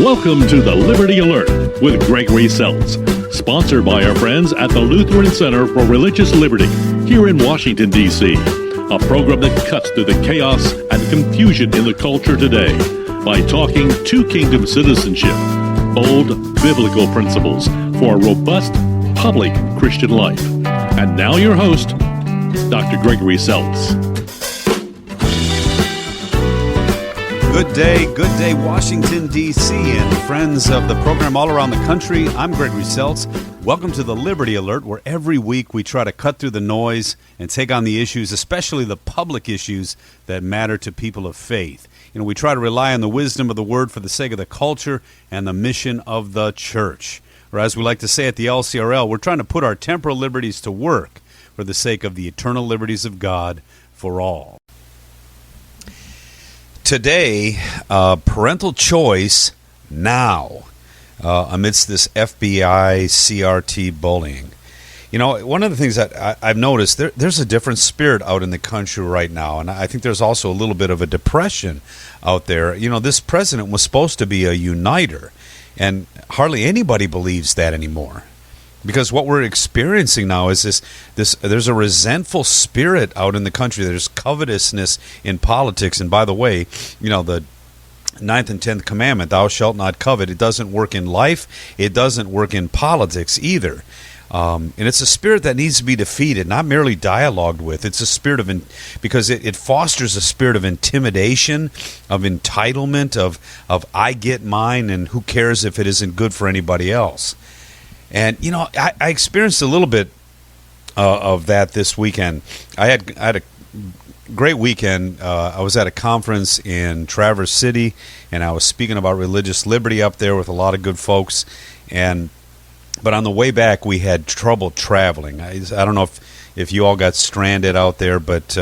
Welcome to the Liberty Alert with Gregory Seltz, sponsored by our friends at the Lutheran Center for Religious Liberty here in Washington, D.C., a program that cuts through the chaos and confusion in the culture today by talking two-kingdom citizenship, bold biblical principles for a robust public Christian life. And now your host, Dr. Gregory Seltz. Good day, Washington, D.C., and friends of the program all around the country. I'm Gregory Seltz. Welcome to the Liberty Alert, where every week we try to cut through the noise and take on the issues, especially the public issues that matter to people of faith. You know, we try to rely on the wisdom of the Word for the sake of the culture and the mission of the church. Or as we like to say at the LCRL, we're trying to put our temporal liberties to work for the sake of the eternal liberties of God for all. Today, parental choice now, amidst this FBI CRT bullying. You know, one of the things that I've noticed, there's a different spirit out in the country right now, and I think there's also a little bit of a depression out there. You know, this president was supposed to be a uniter, and hardly anybody believes that anymore. Because what we're experiencing now is this there's a resentful spirit out in the country. There's covetousness in politics. And by the way, you know, the 9th and 10th commandment, thou shalt not covet, it doesn't work in life. It doesn't work in politics either. And it's a spirit that needs to be defeated, not merely dialogued with. It's a spirit of, because it fosters a spirit of intimidation, of entitlement, of I get mine and who cares if it isn't good for anybody else. And, you know, I experienced a little bit of that this weekend. I had a great weekend. I was at a conference in Traverse City, and I was speaking about religious liberty up there with a lot of good folks. But on the way back, we had trouble traveling. I don't know if you all got stranded out there, but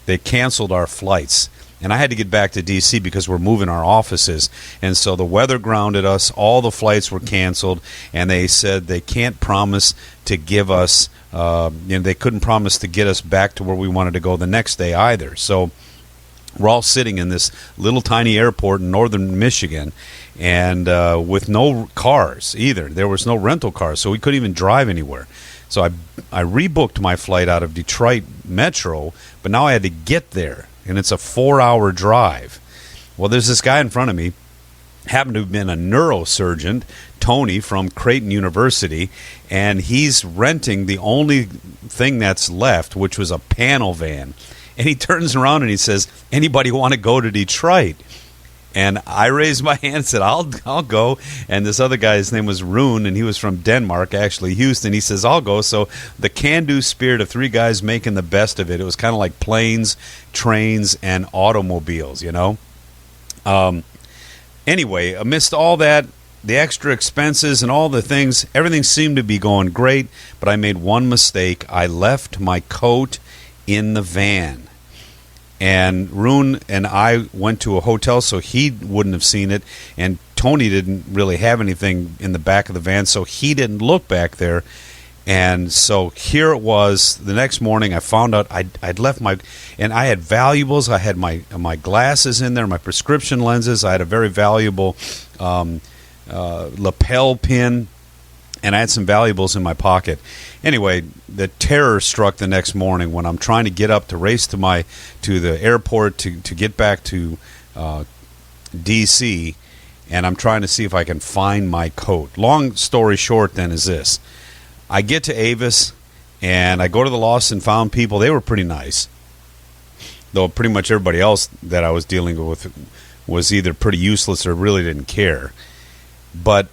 they canceled our flights. And I had to get back to D.C. because we're moving our offices. And so the weather grounded us. All the flights were canceled. And they said they can't promise to give us, they couldn't promise to get us back to where we wanted to go the next day either. So we're all sitting in this little tiny airport in northern Michigan and with no cars either. There was no rental cars, so we couldn't even drive anywhere. So I rebooked my flight out of Detroit Metro, but now I had to get there. And it's a 4-hour drive. Well, there's this guy in front of me, happened to have been a neurosurgeon, Tony from Creighton University, and he's renting the only thing that's left, which was a panel van. And he turns around and he says, anybody want to go to Detroit? And I raised my hand and said, I'll go. And this other guy, his name was Rune, and he was from Denmark, actually, Houston. He says, I'll go. So the can-do spirit of three guys making the best of it. It was kind of like planes, trains, and automobiles, you know. Anyway, amidst all that, the extra expenses and all the things, everything seemed to be going great, but I made one mistake. I left my coat in the van. And Rune and I went to a hotel, so he wouldn't have seen it. And Tony didn't really have anything in the back of the van, so he didn't look back there. And so here it was. The next morning, I found out I'd left and I had valuables. I had my glasses in there, my prescription lenses. I had a very valuable lapel pin. And I had some valuables in my pocket. Anyway, the terror struck the next morning when I'm trying to get up to race to the airport to get back to D.C., and I'm trying to see if I can find my coat. Long story short then is this. I get to Avis, and I go to the Lost and Found people. They were pretty nice, though pretty much everybody else that I was dealing with was either pretty useless or really didn't care. But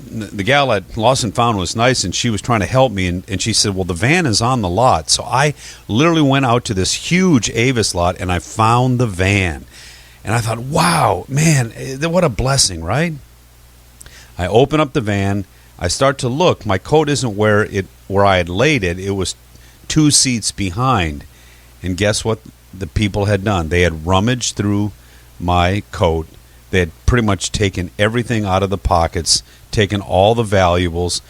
the gal at Lost and Found was nice, and she was trying to help me, and she said, well, the van is on the lot. So I literally went out to this huge Avis lot, and I found the van. And I thought, wow, man, what a blessing, right? I open up the van. I start to look. My coat isn't where I had laid it. It was 2 seats behind. And guess what the people had done? They had rummaged through my coat. They had pretty much taken everything out of the pockets, taken all the valuables,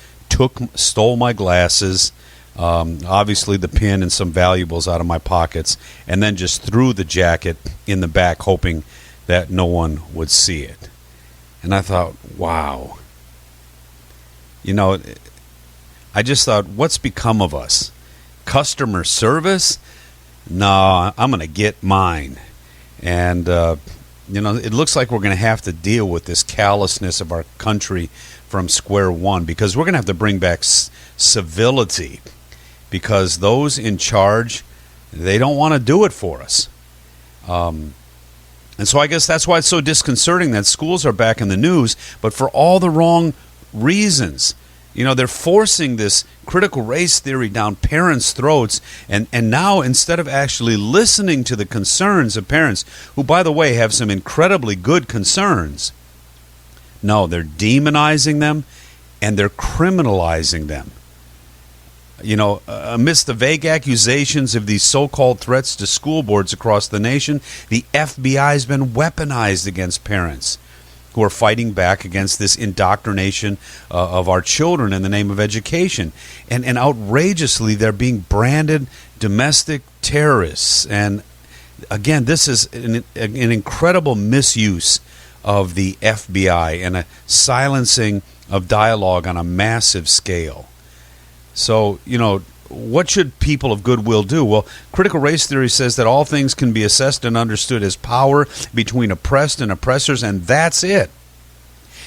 stole my glasses, obviously the pin and some valuables out of my pockets, and then just threw the jacket in the back, hoping that no one would see it. And I thought, wow. You know, I just thought, what's become of us? Customer service? No, I'm going to get mine. And, it looks like we're going to have to deal with this callousness of our country from square one, because we're going to have to bring back civility, because those in charge, they don't want to do it for us. And so I guess that's why it's so disconcerting that schools are back in the news, but for all the wrong reasons. They're forcing this critical race theory down parents' throats, and now instead of actually listening to the concerns of parents, who, by the way, have some incredibly good concerns, no, they're demonizing them and they're criminalizing them. Amidst the vague accusations of these so-called threats to school boards across the nation, the FBI has been weaponized against parents who are fighting back against this indoctrination of our children in the name of education. And outrageously, they're being branded domestic terrorists. And again, this is an incredible misuse of the FBI and a silencing of dialogue on a massive scale. So, what should people of goodwill do? Well, critical race theory says that all things can be assessed and understood as power between oppressed and oppressors, and that's it.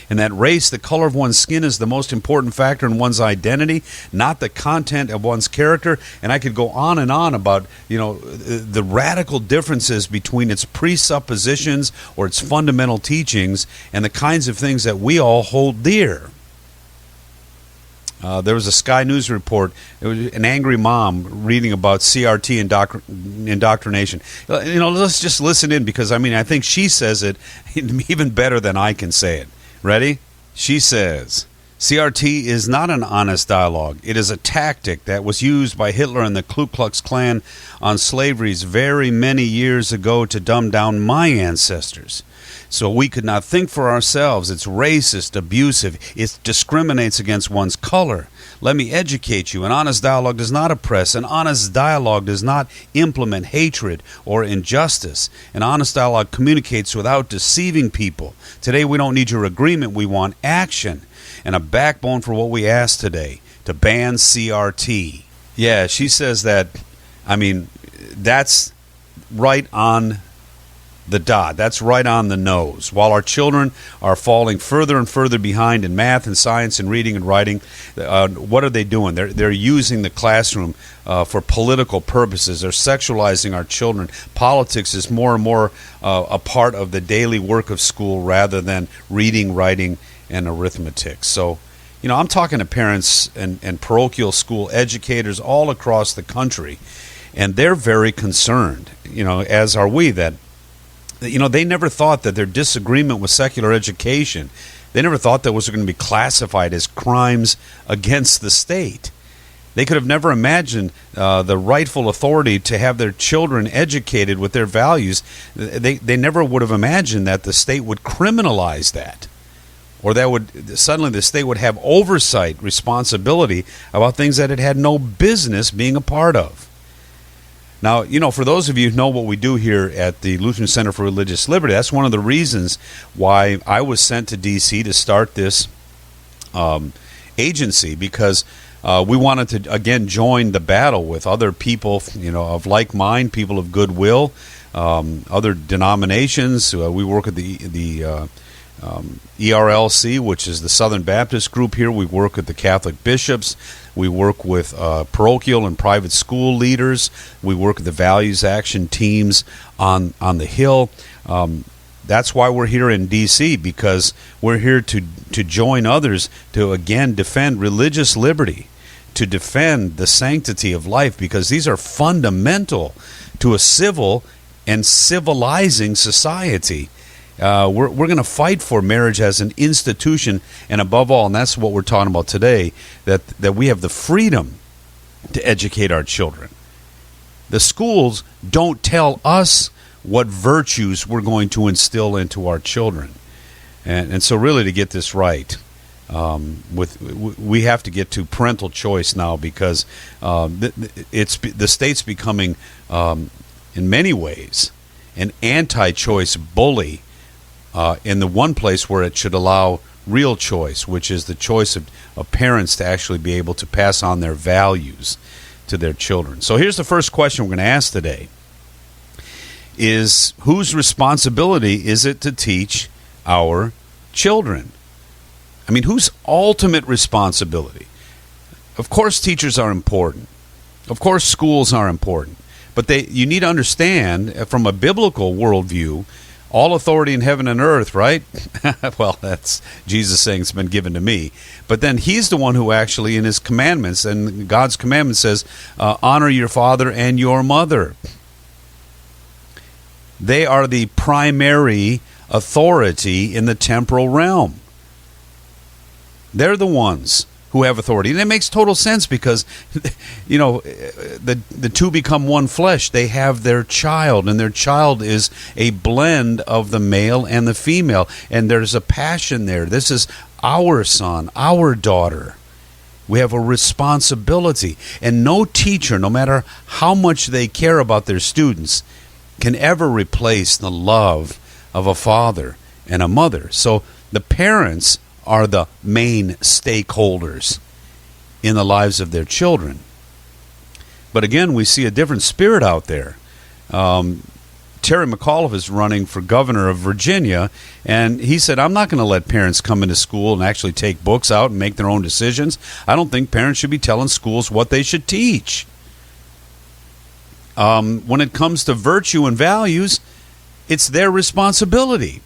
And that race, the color of one's skin, is the most important factor in one's identity, not the content of one's character. And I could go on and on about, the radical differences between its presuppositions or its fundamental teachings and the kinds of things that we all hold dear. There was a Sky News report. It was an angry mom reading about CRT indoctrination. Let's just listen in, because, I think she says it even better than I can say it. Ready? She says, CRT is not an honest dialogue. It is a tactic that was used by Hitler and the Ku Klux Klan on slavery's very many years ago to dumb down my ancestors. So we could not think for ourselves. It's racist, abusive. It discriminates against one's color. Let me educate you. An honest dialogue does not oppress. An honest dialogue does not implement hatred or injustice. An honest dialogue communicates without deceiving people. Today we don't need your agreement. We want action and a backbone for what we ask today, to ban CRT. Yeah, she says that, that's right on the dot. That's right on the nose. While our children are falling further and further behind in math and science and reading and writing, what are they doing? They're using the classroom for political purposes. They're sexualizing our children. Politics is more and more a part of the daily work of school rather than reading, writing, and arithmetic. So, I'm talking to parents and parochial school educators all across the country, and they're very concerned, as are we, that they never thought that their disagreement with secular education, they never thought that was going to be classified as crimes against the state. They could have never imagined the rightful authority to have their children educated with their values. They never would have imagined that the state would criminalize that, or that suddenly the state would have oversight responsibility about things that it had no business being a part of. Now, for those of you who know what we do here at the Lutheran Center for Religious Liberty, that's one of the reasons why I was sent to D.C. to start this agency, because we wanted to, again, join the battle with other people, of like mind, people of goodwill, other denominations. We work at the ERLC, which is the Southern Baptist group here. We work with the Catholic bishops. We work with parochial and private school leaders. We work with the values action teams on the Hill. That's why we're here in D.C., because we're here to join others to, again, defend religious liberty, to defend the sanctity of life, because these are fundamental to a civil and civilizing society. We're going to fight for marriage as an institution, and above all, and that's what we're talking about today, that we have the freedom to educate our children. The schools don't tell us what virtues we're going to instill into our children. And so really, to get this right, we have to get to parental choice now, because the state's becoming, in many ways, an anti-choice bully in the one place where it should allow real choice, which is the choice of parents to actually be able to pass on their values to their children. So here's the first question we're going to ask today. Is whose responsibility is it to teach our children? I mean, whose ultimate responsibility? Of course teachers are important. Of course schools are important. But you need to understand, from a biblical worldview, all authority in heaven and earth, right? Well, that's Jesus saying it's been given to me. But then he's the one who actually, in his commandments, and God's commandment says, honor your father and your mother. They are the primary authority in the temporal realm. They're the ones who have authority. And it makes total sense because, you know, the two become one flesh. They have their child, and their child is a blend of the male and the female. And there's a passion there. This is our son, our daughter. We have a responsibility. And no teacher, no matter how much they care about their students, can ever replace the love of a father and a mother. So the parents are the main stakeholders in the lives of their children. But again, we see a different spirit out there. Terry McAuliffe is running for governor of Virginia, and he said, I'm not going to let parents come into school and actually take books out and make their own decisions. I don't think parents should be telling schools what they should teach. When it comes to virtue and values, it's their responsibility.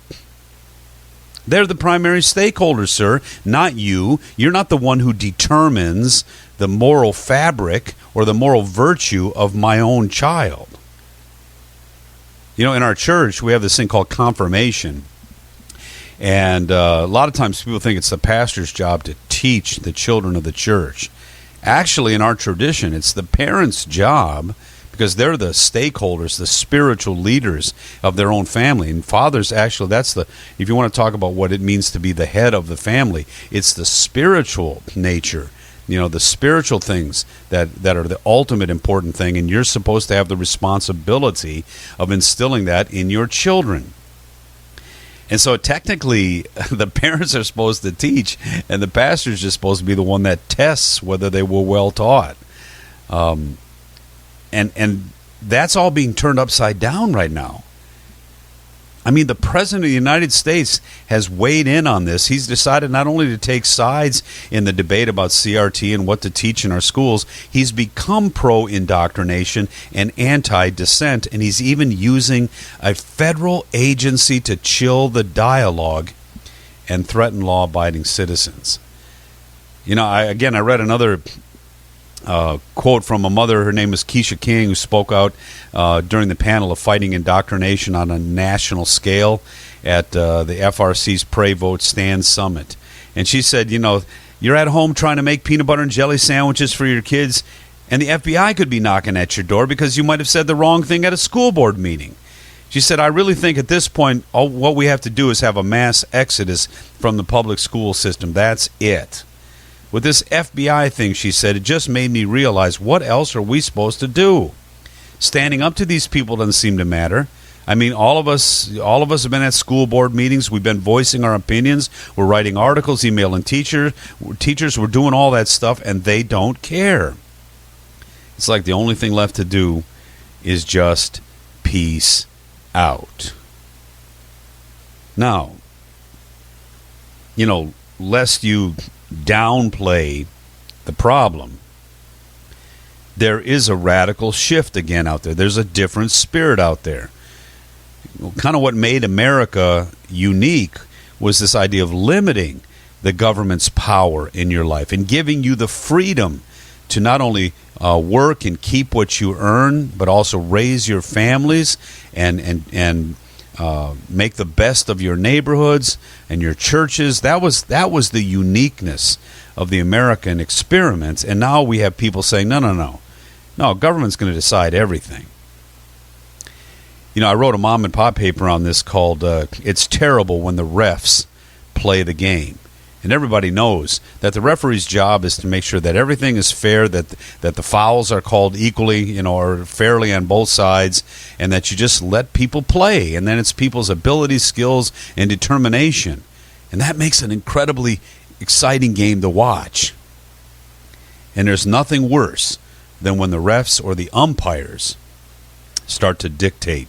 They're the primary stakeholders, sir, not you. You're not the one who determines the moral fabric or the moral virtue of my own child. You know, in our church, we have this thing called confirmation. And a lot of times people think it's the pastor's job to teach the children of the church. Actually, in our tradition, it's the parents' job, because they're the stakeholders, the spiritual leaders of their own family. And fathers, actually, if you want to talk about what it means to be the head of the family, it's the spiritual nature, you know, the spiritual things that are the ultimate important thing. And you're supposed to have the responsibility of instilling that in your children. And so technically, the parents are supposed to teach, and the pastor's just supposed to be the one that tests whether they were well taught. And that's all being turned upside down right now. I mean, the President of the United States has weighed in on this. He's decided not only to take sides in the debate about CRT and what to teach in our schools, he's become pro-indoctrination and anti-dissent, and he's even using a federal agency to chill the dialogue and threaten law-abiding citizens. You know, I read another quote from a mother. Her name is Keisha King, who spoke out during the panel of fighting indoctrination on a national scale at the FRC's Pray, Vote, Stand Summit. And she said, you know, you're at home trying to make peanut butter and jelly sandwiches for your kids, and the FBI could be knocking at your door because you might have said the wrong thing at a school board meeting. She said, I really think at this point, what we have to do is have a mass exodus from the public school system. That's it. With this FBI thing, she said, it just made me realize, what else are we supposed to do? Standing up to these people doesn't seem to matter. I mean, all of us have been at school board meetings. We've been voicing our opinions. We're writing articles, emailing teachers. We're doing all that stuff, and they don't care. It's like the only thing left to do is just peace out. Now, you know, lest you downplay the problem, there is a radical shift again out there. There's a different spirit out there. Kind of what made America unique was this idea of limiting the government's power in your life and giving you the freedom to not only work and keep what you earn, but also raise your families and make the best of your neighborhoods and your churches. That was the uniqueness of the American experiment. And now we have people saying, no, government's going to decide everything. You know, I wrote a mom and pop paper on this called "It's Terrible When the Refs Play the Game." And everybody knows that the referee's job is to make sure that everything is fair, that the fouls are called equally, or fairly on both sides, and that you just let people play. And then it's people's abilities, skills, and determination. And that makes an incredibly exciting game to watch. And there's nothing worse than when the refs or the umpires start to dictate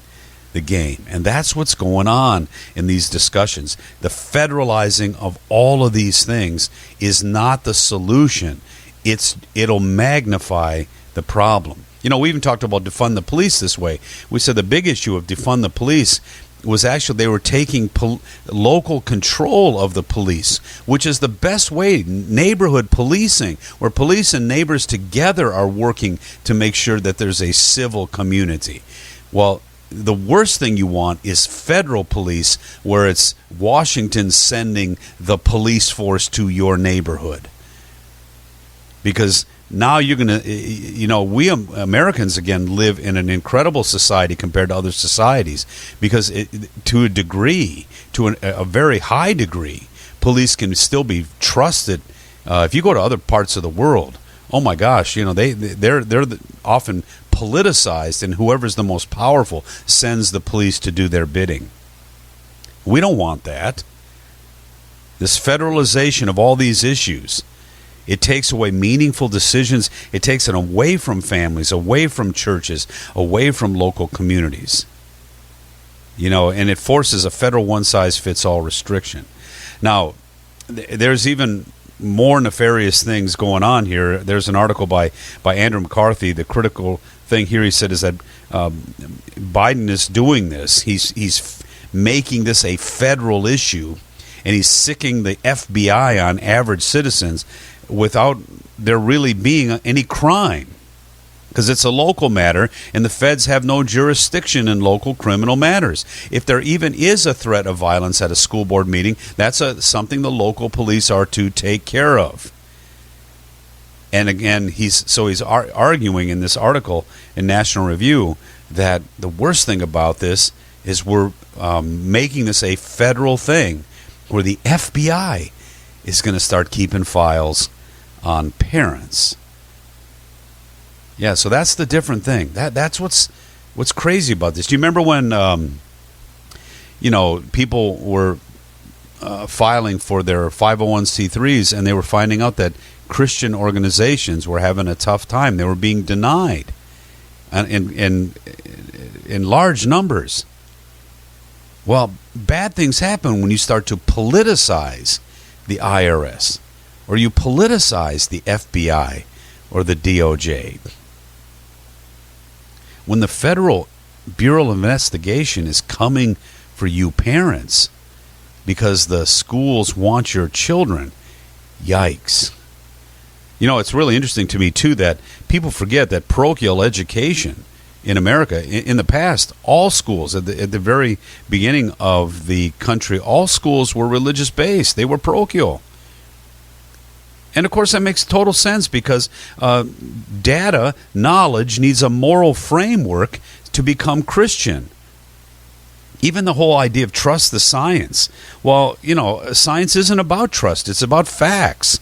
the game. And that's what's going on in these discussions. The federalizing of all of these things is not the solution. It'll magnify the problem. We even talked about defund the police this way. We said the big issue of defund the police was actually they were taking local control of the police, which is the best way, neighborhood policing, where police and neighbors together are working to make sure that there's a civil community. Well, the worst thing you want is federal police, where it's Washington sending the police force to your neighborhood. Because now you're going to, we Americans, again, live in an incredible society compared to other societies, because to a degree, to a very high degree, police can still be trusted. If you go to other parts of the world, oh my gosh, they're often politicized, and whoever's the most powerful sends the police to do their bidding. We don't want that. This federalization of all these issues, it takes away meaningful decisions. It takes it away from families, away from churches, away from local communities. And it forces a federal one-size-fits-all restriction. Now, there's even more nefarious things going on here. There's an article by Andrew McCarthy. The critical thing here, he said, is that Biden is doing this. He's making this a federal issue, and he's sicking the FBI on average citizens without there really being any crime, because it's a local matter, and the feds have no jurisdiction in local criminal matters. If there even is a threat of violence at a school board meeting, that's something the local police are to take care of. And again, he's arguing in this article in National Review that the worst thing about this is we're making this a federal thing, where the FBI is going to start keeping files on parents. Yeah, so that's the different thing. That's what's crazy about this. Do you remember when people were filing for their 501c3s, and they were finding out that Christian organizations were having a tough time? They were being denied in large numbers. Well, bad things happen when you start to politicize the IRS, or you politicize the FBI or the DOJ. When the Federal Bureau of Investigation is coming for you parents because the schools want your children, yikes. It's really interesting to me, too, that people forget that parochial education in America, in the past, all schools, at the very beginning of the country, all schools were religious-based. They were parochial. And, of course, that makes total sense, because data, knowledge, needs a moral framework to become Christian. Even the whole idea of trust the science. Well, science isn't about trust. It's about facts.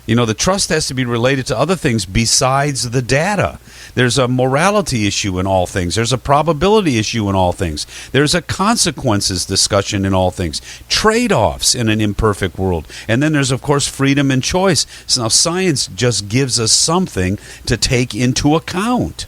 The trust has to be related to other things besides the data. There's a morality issue in all things. There's a probability issue in all things. There's a consequences discussion in all things. Trade-offs in an imperfect world. And then there's, of course, freedom and choice. So now science just gives us something to take into account.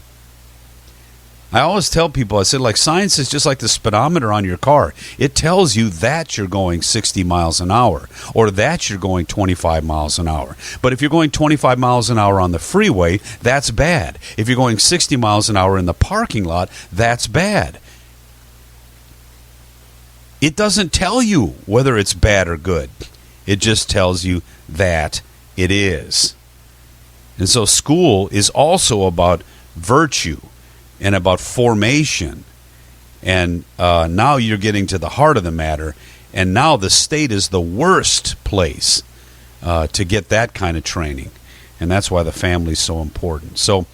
I always tell people, I said, science is just like the speedometer on your car. It tells you that you're going 60 miles an hour, or that you're going 25 miles an hour. But if you're going 25 miles an hour on the freeway, that's bad. If you're going 60 miles an hour in the parking lot, that's bad. It doesn't tell you whether it's bad or good. It just tells you that it is. And so school is also about virtue and about formation. And now you're getting to the heart of the matter. And now the state is the worst place to get that kind of training. And that's why the family is so important. So,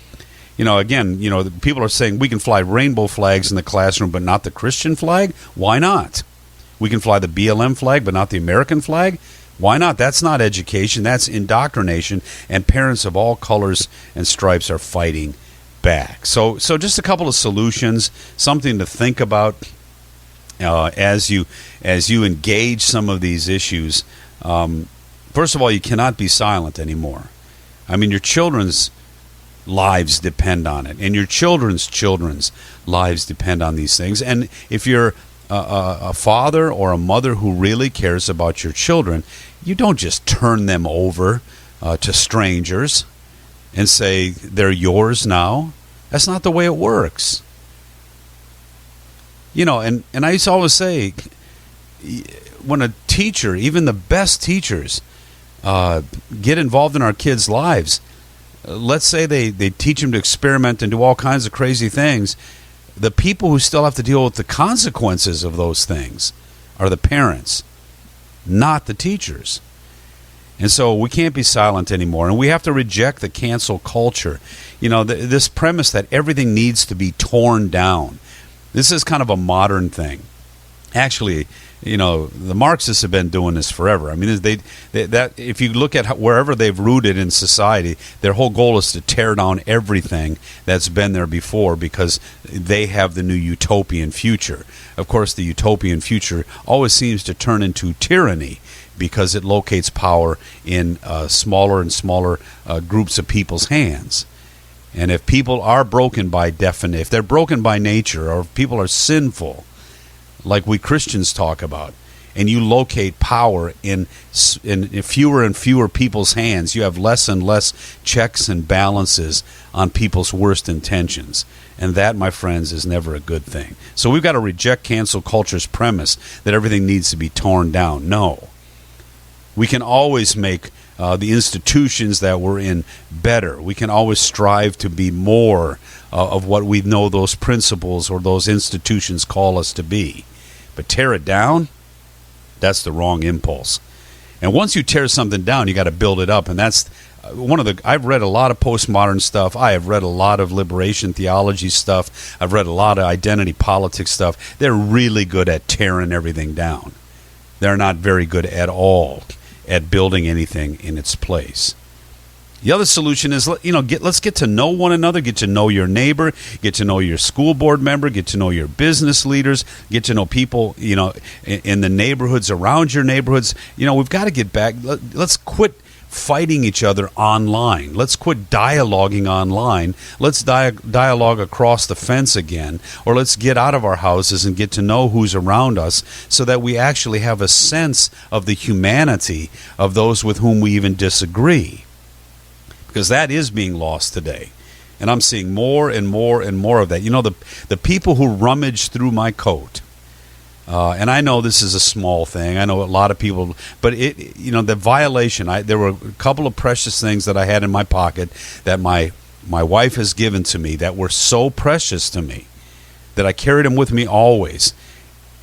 again, people are saying we can fly rainbow flags in the classroom, but not the Christian flag. Why not? We can fly the BLM flag, but not the American flag. Why not? That's not education. That's indoctrination. And parents of all colors and stripes are fighting back. So just a couple of solutions, something to think about as you engage some of these issues. First of all, you cannot be silent anymore. I mean, your children's lives depend on it, and your children's lives depend on these things. And if you're a father or a mother who really cares about your children, you don't just turn them over to strangers and say they're yours now. That's not the way it works. You know, and I used to always say, when a teacher, even the best teachers, get involved in our kids' lives, let's say they teach them to experiment and do all kinds of crazy things, the people who still have to deal with the consequences of those things are the parents, not the teachers. And so we can't be silent anymore, and we have to reject the cancel culture. You know, this premise that everything needs to be torn down. This is kind of a modern thing. Actually, you know, the Marxists have been doing this forever. I mean, that if you look at wherever they've rooted in society, their whole goal is to tear down everything that's been there before because they have the new utopian future. Of course, the utopian future always seems to turn into tyranny because it locates power in smaller and smaller groups of people's hands. And if people are broken by definition, if they're broken by nature, or if people are sinful, like we Christians talk about, and you locate power in fewer and fewer people's hands, you have less and less checks and balances on people's worst intentions. And that, my friends, is never a good thing. So we've got to reject cancel culture's premise that everything needs to be torn down. No. We can always make the institutions that we're in better. We can always strive to be more of what we know those principles or those institutions call us to be. But tear it down, that's the wrong impulse. And once you tear something down, you got to build it up. And that's I've read a lot of postmodern stuff. I have read a lot of liberation theology stuff. I've read a lot of identity politics stuff. They're really good at tearing everything down. They're not very good at all at building anything in its place. The other solution is, let's get to know one another, get to know your neighbor, get to know your school board member, get to know your business leaders, get to know people, in the neighborhoods around your neighborhoods. We've got to get back. Let's quit fighting each other online. Let's quit dialoguing online. Let's dialogue across the fence again, or let's get out of our houses and get to know who's around us so that we actually have a sense of the humanity of those with whom we even disagree. Because that is being lost today. And I'm seeing more and more and more of that. The people who rummage through my coat, and I know this is a small thing. I know a lot of people, but the violation, there were a couple of precious things that I had in my pocket that my wife has given to me that were so precious to me that I carried them with me always.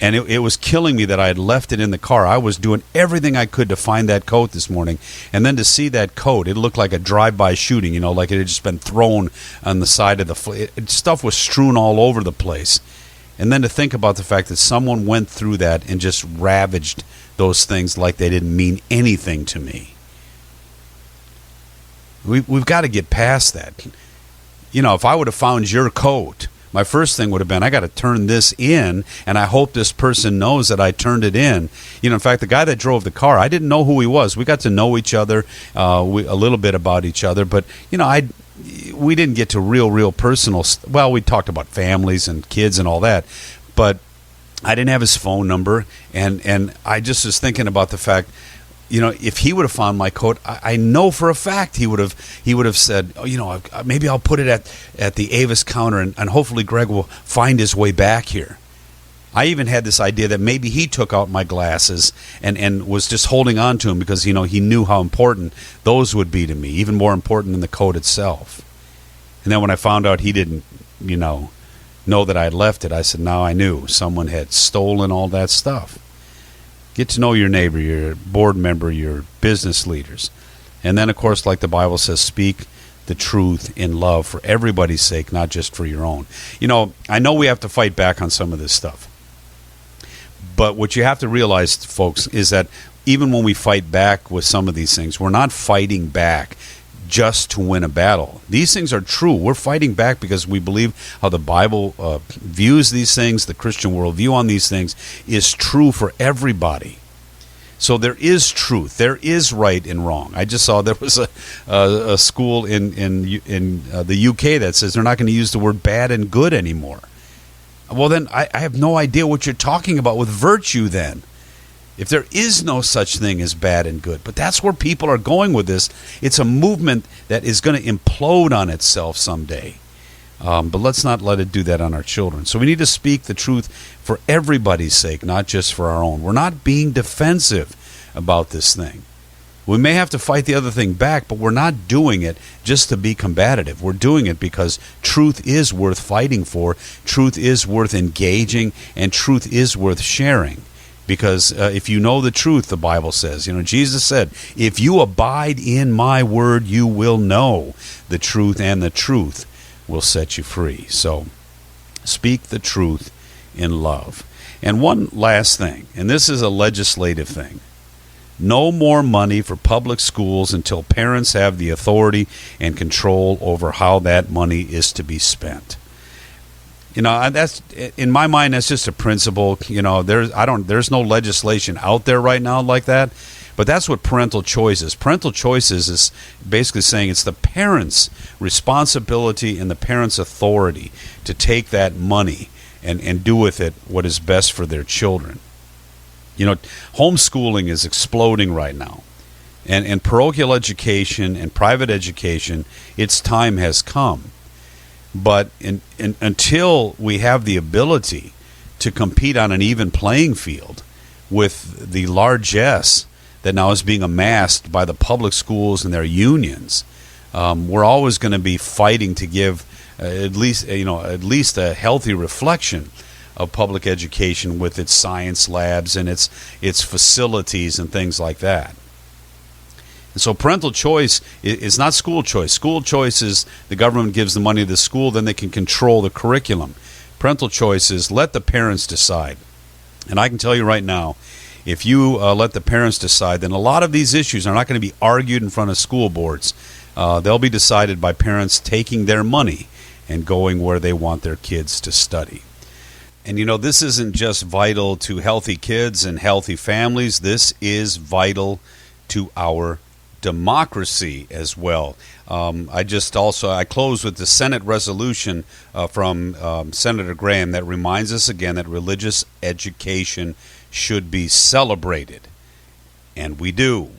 And it was killing me that I had left it in the car. I was doing everything I could to find that coat this morning. And then to see that coat, it looked like a drive-by shooting, like it had just been thrown on the side of the... Stuff was strewn all over the place. And then to think about the fact that someone went through that and just ravaged those things like they didn't mean anything to me. We've got to get past that. If I would have found your coat, my first thing would have been, I got to turn this in, and I hope this person knows that I turned it in. In fact, the guy that drove the car, I didn't know who he was. We got to know each other, a little bit about each other, but, we didn't get to real personal well, we talked about families and kids and all that, but I didn't have his phone number, and I just was thinking about the fact, if he would have found my coat, I know for a fact he would have said, maybe I'll put it at the Avis counter, and hopefully Greg will find his way back here. I even had this idea that maybe he took out my glasses and was just holding on to them because, he knew how important those would be to me, even more important than the coat itself. And then when I found out he didn't, know that I had left it, I said, now I knew someone had stolen all that stuff. Get to know your neighbor, your board member, your business leaders. And then, of course, like the Bible says, speak the truth in love for everybody's sake, not just for your own. I know we have to fight back on some of this stuff. But what you have to realize, folks, is that even when we fight back with some of these things, we're not fighting back just to win a battle. These things are true. We're fighting back because we believe how the Bible views these things, the Christian worldview on these things is true for everybody. So there is truth. There is right and wrong. I just saw there was a school in the UK that says they're not going to use the word bad and good anymore. Well, then I have no idea what you're talking about with virtue then. If there is no such thing as bad and good. But that's where people are going with this. It's a movement that is going to implode on itself someday. But let's not let it do that on our children. So we need to speak the truth for everybody's sake, not just for our own. We're not being defensive about this thing. We may have to fight the other thing back, but we're not doing it just to be combative. We're doing it because truth is worth fighting for, truth is worth engaging, and truth is worth sharing. Because if you know the truth, the Bible says, Jesus said, if you abide in my word, you will know the truth, and the truth will set you free. So speak the truth in love. And one last thing, and this is a legislative thing. No more money for public schools until parents have the authority and control over how that money is to be spent. That's, in my mind, that's just a principle. There's no legislation out there right now like that, but that's what parental choice is. Parental choice is basically saying it's the parents' responsibility and the parents' authority to take that money and do with it what is best for their children. Homeschooling is exploding right now, and parochial education and private education, its time has come. But until we have the ability to compete on an even playing field with the largesse that now is being amassed by the public schools and their unions, we're always going to be fighting to give at least a healthy reflection of public education with its science labs and its facilities and things like that. And so parental choice is not school choice. School choice is the government gives the money to the school, then they can control the curriculum. Parental choice is let the parents decide. And I can tell you right now, if you let the parents decide, then a lot of these issues are not going to be argued in front of school boards. They'll be decided by parents taking their money and going where they want their kids to study. And this isn't just vital to healthy kids and healthy families. This is vital to our democracy as well. I close with the Senate resolution from Senator Graham that reminds us again that religious education should be celebrated. And we do.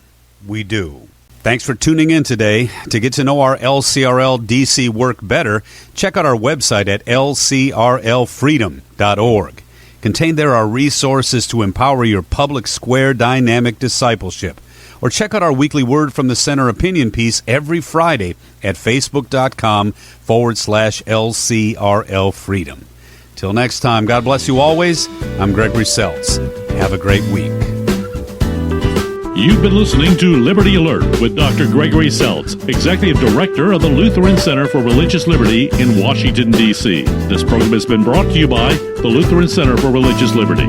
We do. Thanks for tuning in today. To get to know our LCRL DC work better, check out our website at lcrlfreedom.org. Contained there are resources to empower your public square dynamic discipleship. Or check out our weekly Word from the Center opinion piece every Friday at facebook.com/LCRL Freedom. Till next time, God bless you always. I'm Gregory Seltz. Have a great week. You've been listening to Liberty Alert with Dr. Gregory Seltz, Executive Director of the Lutheran Center for Religious Liberty in Washington, D.C. This program has been brought to you by the Lutheran Center for Religious Liberty.